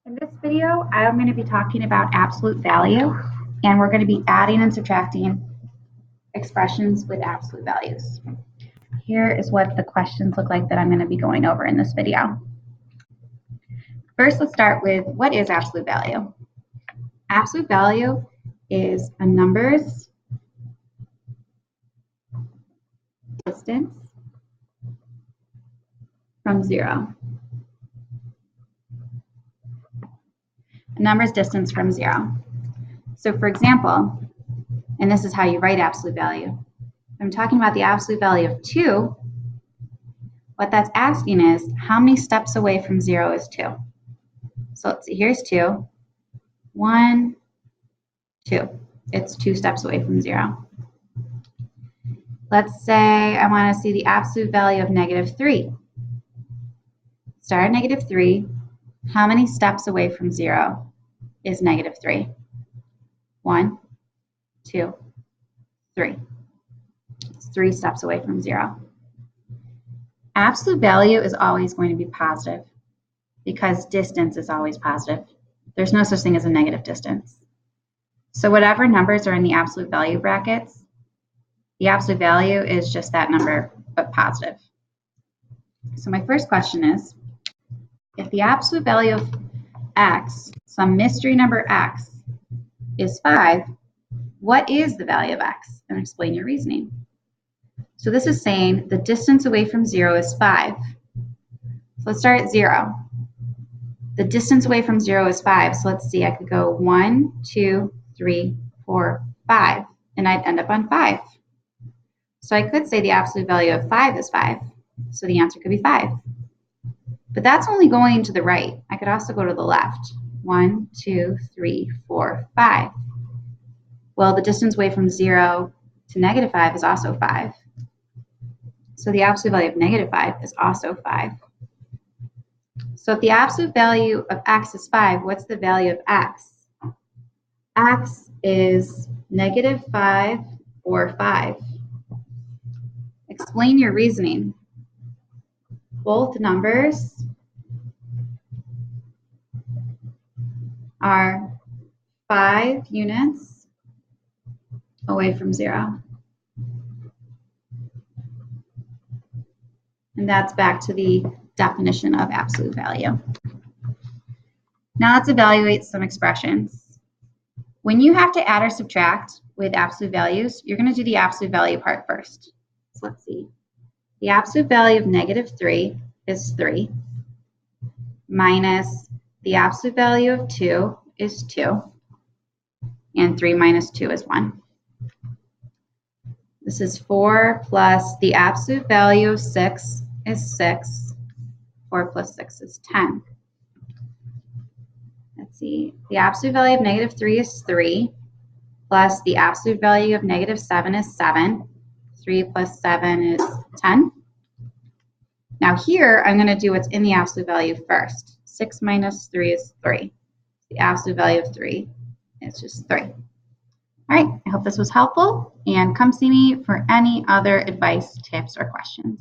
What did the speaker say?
In this video, I'm going to be talking about absolute value, and we're going to be adding and subtracting expressions with absolute values. Here is what the questions look like that I'm going to be going over in this video. First, let's start with what is absolute value? Absolute value is a number's distance from zero. A number's distance from zero. So for example, and this is how you write absolute value. If I'm talking about the absolute value of 2, what that's asking is how many steps away from 0 is 2? So let's see, here's 2. 1, 2. It's 2 steps away from 0. Let's say I want to see the absolute value of -3. Start at -3. How many steps away from 0 is -3? 1, 2, 3. It's 3 steps away from 0. Absolute value is always going to be positive because distance is always positive. There's no such thing as a negative distance. So whatever numbers are in the absolute value brackets, the absolute value is just that number, but positive. So my first question is, if the absolute value of x, some mystery number x, is 5, what is the value of x? And explain your reasoning. So this is saying the distance away from 0 is 5. So let's start at 0. The distance away from 0 is 5. So let's see, I could go 1, 2, 3, 4, 5, and I'd end up on 5. So I could say the absolute value of 5 is 5. So the answer could be 5. But that's only going to the right. I could also go to the left. 1, 2, 3, 4, 5. Well, the distance away from 0 to -5 is also 5. So the absolute value of -5 is also 5. So if the absolute value of x is 5, what's the value of x? X is -5 or 5. Explain your reasoning. Both numbers are 5 units away from 0. And that's back to the definition of absolute value. Now let's evaluate some expressions. When you have to add or subtract with absolute values, you're going to do the absolute value part first. So let's see. The absolute value of -3 is 3, minus the absolute value of 2 is 2, and 3 minus 2 is 1. This is 4 plus the absolute value of 6 is 6. 4 plus 6 is 10. Let's see. The absolute value of -3 is 3, plus the absolute value of -7 is 7. 3 plus 7 is 10. Now here, I'm going to do what's in the absolute value first. 6 minus 3 is 3. The absolute value of 3 is just 3. All right, I hope this was helpful, and come see me for any other advice, tips, or questions.